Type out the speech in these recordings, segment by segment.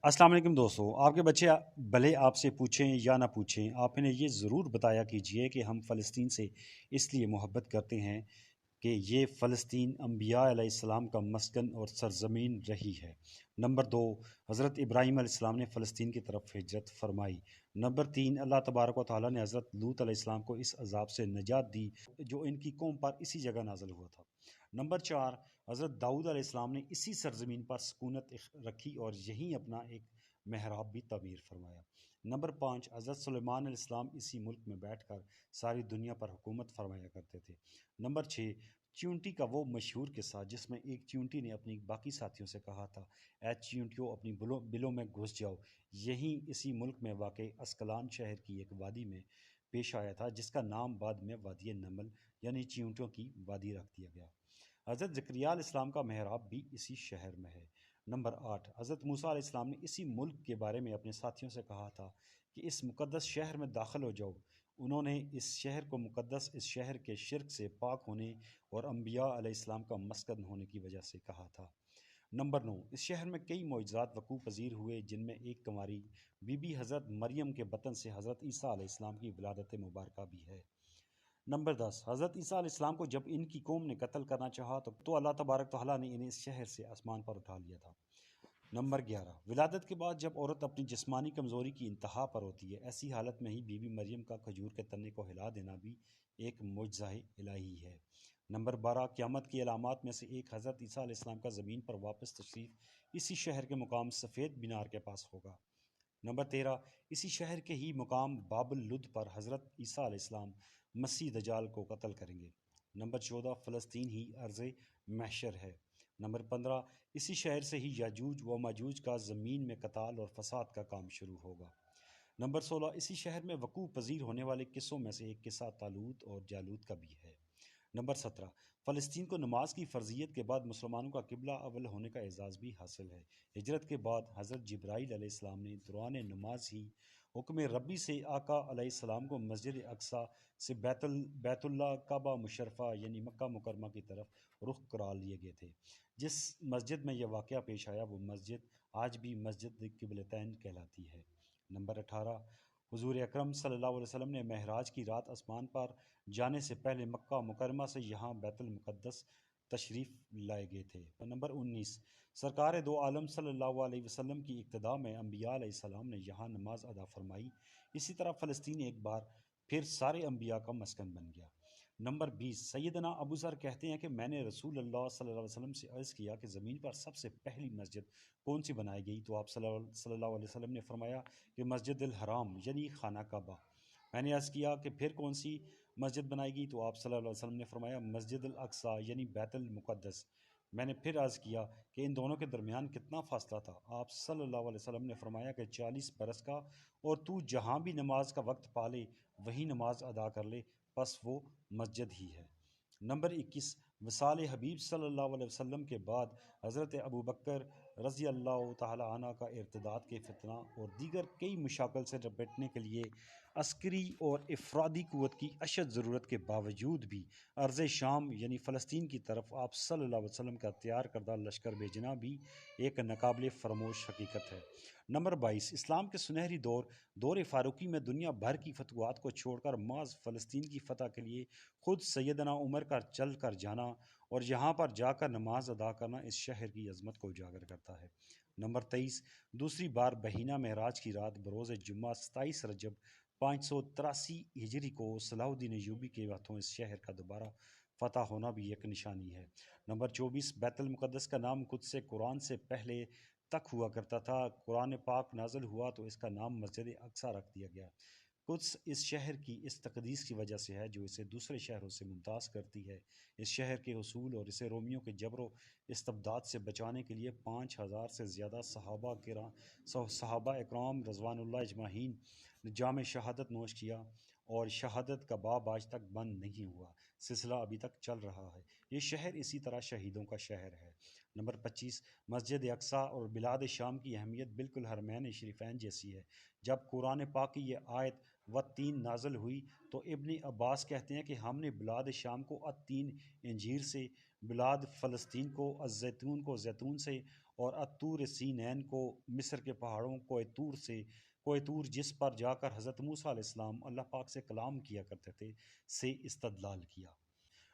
अस्सलाम वालेकुम दोस्तों। आपके बच्चे भले आपसे पूछें या ना पूछें, आप इन्हें ये ज़रूर बताया कीजिए कि हम फ़लस्तीन से इसलिए मोहब्बत करते हैं कि ये फ़लस्तीन अम्बिया अलैहिस्सलाम का मस्कन और सरज़मीन रही है। नंबर 2, हज़रत इब्राहीम अलैहिस्सलाम ने फ़लस्तीन की तरफ हिजरत फरमाई। नंबर 3, अल्लाह तबारक व तआला ने हज़रत लूत अलैहिस्सलाम को इस अज़ाब से निजात दी जो इनकी कौम पर इसी जगह नाज़िल हुआ था। नंबर 4, हज़रत दाऊद अलैहिस्सलाम ने इसी सरज़मीन पर सकूनत रखी और यहीं अपना एक महराब भी तमीर फरमाया। नंबर 5, हज़रत सुलेमान अलैहिस्सलाम इसी मुल्क में बैठकर सारी दुनिया पर हुकूमत फरमाया करते थे। नंबर 6, चींटी का वो मशहूर किस्सा जिसमें एक चींटी ने अपनी बाकी साथियों से कहा था, ऐ चींटियों अपनी बिलों में घुस जाओ। यहीं इसी मुल्क में वाक़ई अस्कलान शहर की एक वादी में पेश आया था जिसका नाम बाद में वादी नमल यानी चींटियों की वादी रख दिया गया। हज़रत ज़करिया अलैहिस्सलाम का महराब भी इसी शहर में है। नंबर 8, हज़रत मूसा अलैहिस्सलाम ने इसी मुल्क के बारे में अपने साथियों से कहा था कि इस मुक़द्दस शहर में दाखिल हो जाओ। उन्होंने इस शहर को मुक़द्दस इस शहर के शिर्क से पाक होने और अम्बिया अलैहिस्सलाम का मस्कन होने की वजह से कहा था। नंबर 9, इस शहर में कई मौजज़ात वक़ू पज़ीर हुए जिनमें एक कुंवारी बीबी हज़रत मरियम के बतन से हज़रत ईसा अलैहिस्सलाम की विलादत मुबारका भी है। नंबर 10, हज़रत ईसा अलैहिस्सलाम को जब इनकी कौम ने कत्ल करना चाहा तो अल्लाह तबारक तआला ने इन्हें इस शहर से आसमान पर उठा लिया था। नंबर 11, विलादत के बाद जब औरत अपनी जिस्मानी कमज़ोरी की इंतहा पर होती है, ऐसी हालत में ही बीबी मरियम का खजूर के तने को हिला देना भी एक मुअज्ज़ा इलाही है। नंबर 12, क़यामत की अलामात में से एक हज़रत ईसा अलैहिस्सलाम का ज़मीन पर वापस तशरीफ़ इसी शहर के मुकाम सफ़ेद मीनार के पास होगा। नंबर 13, इसी शहर के ही मुकाम बाबुल लुद पर हज़रत ईसा अलैहिस्सलाम मसीह दजाल को कत्ल करेंगे। नंबर 14, फ़लस्तीन ही अर्ज़ महशर है। नंबर 15, इसी शहर से ही याजूज व माजूज का ज़मीन में कताल और फसाद का काम शुरू होगा। नंबर 16, इसी शहर में वक़ू पज़ीर होने वाले किस्सों में से एक किस्सा तालूत और जालूत का भी है। नंबर 17, फ़लस्तीन को नमाज की फ़र्जियत के बाद मुसलमानों का किबला अव्वल होने का एजाज़ भी हासिल है। हिजरत के बाद हज़रत जिब्राईल अलैहिस्सलाम ने दौरान नमाज ही हुक्म रब्बी से आका अलैहिस्सलाम को मस्जिद अक्सा से बैतुल्ला काबा मुशर्रफा यानी मक्का मुकरमा की तरफ रुख करा लिए गए थे। जिस मस्जिद में यह वाक़या पेश आया वो मस्जिद आज भी मस्जिद किबलतैन कहलाती है। नंबर 18, हुज़ूर अकरम सल्लल्लाहु अलैहि वसल्लम ने महराज की रात आसमान पर जाने से पहले मक्का मुकरमा से यहाँ बैतुल मुक़द्दस तशरीफ़ लाए गए थे। नंबर 19, सरकार दो आलम सल्लल्लाहु अलैहि वसल्लम की इक्तदा में अम्बिया अलैहिस्सलाम ने यहाँ नमाज अदा फरमाई। इसी तरह फ़लस्तीन एक बार फिर सारे अम्बिया का मस्कन बन गया। नंबर 20, सैयदना अबू ज़र कहते हैं कि मैंने रसूल अल्लाह सल्लल्लाहु अलैहि वसल्लम से अर्ज़ किया कि ज़मीन पर सबसे पहली मस्जिद कौन सी बनाई गई, तो आप सल्लल्लाहु अलैहि वसल्लम ने फरमाया कि मस्जिद हराम यानी खाना काबा। मैंने अर्ज़ किया कि फिर कौन सी मस्जिद बनाई गई, तो आप सल्लल्लाहु अलैहि वसल्लम ने फरमाया मस्जिद अक्सा यानी बैतुल मुक़द्दस। मैंने फिर अर्ज़ किया कि इन दोनों के दरमियान कितना फ़ासला था। आप सल्लल्लाहु अलैहि वसल्लम ने फरमाया कि 40 बरस का, और तू जहाँ भी नमाज का वक्त पाले वहीं नमाज अदा कर ले, बस वो मस्जिद ही है। नंबर 21, वसाल हबीब सल्लल्लाहु अलैहि वसल्लम के बाद हज़रत अबू बकर रज़ी अल्लाह तआला अन्हु का इर्तिदाद के फितना और दीगर कई मशाकल से निपटने के लिए अस्करी और इफ़रादी क़ुव्वत की अशद ज़रूरत के बावजूद भी अर्ज़ शाम यानी फ़लस्तीन की तरफ आप सल्लल्लाहु अलैहि वसल्लम का तैयार करदा लश्कर भेजना भी एक नाकाबिल फ़रामोश हकीकत है। नंबर 22, इस्लाम के सुनहरी दौर फ़ारूकी में दुनिया भर की फतवात को छोड़कर माज़ फ़लस्तीन की फ़तह के लिए खुद सैयदना उमर का चल कर जाना और यहाँ पर जाकर नमाज अदा करना इस शहर की अज़मत को उजागर करता है। नंबर 23, दूसरी बार बहीना महराज की रात बरोज़ जुम्मा 27 रजब 583 हिजरी को सलाहुद्दीन अय्यूबी के हाथों इस शहर का दोबारा फ़तह होना भी एक निशानी है। नंबर 24, बैतुल मुक़द्दस का नाम खुद से कुरान से पहले तक हुआ करता था। कुरान पाक नाज़िल हुआ तो इसका नाम मस्जिद अक्सा रख दिया गया। कुछ इस शहर की इस तकदीस की वजह से है जो इसे दूसरे शहरों से मुमताज़ करती है। इस शहर के उसूल और इसे रोमियों के जबरो इस्तबदाद से बचाने के लिए 5000 से ज़्यादा सहाबा इकराम रज़वानुल्लाह अजमाहीन ने जाम शहादत नोश किया और शहादत का बाब आज तक बंद नहीं हुआ, सिलसिला अभी तक चल रहा है। ये शहर इसी तरह शहीदों का शहर है। नंबर 25, मस्जिद अक्सा और बिलाद शाम की अहमियत बिल्कुल हरमैन शरीफैन जैसी है। जब कुरान पाक की ये आयत तीन नाज़िल हुई तो इब्न अब्बास कहते हैं कि हमने बिलाद शाम को तीन इंजीर से بلاد فلسطین کو الزیتون کو زیتون سے اور الطور سینین کو مصر کے پہاڑوں کوہ طور جس پر جا کر حضرت موسیٰ علیہ السلام اللہ پاک سے کلام کیا کرتے تھے سے استدلال کیا۔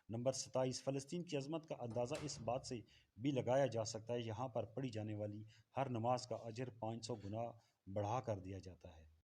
نمبر 27، فلسطین کی عظمت کا اندازہ اس بات سے بھی لگایا جا سکتا ہے یہاں پر پڑھی جانے والی ہر نماز کا اجر 500 گنا بڑھا کر دیا جاتا ہے۔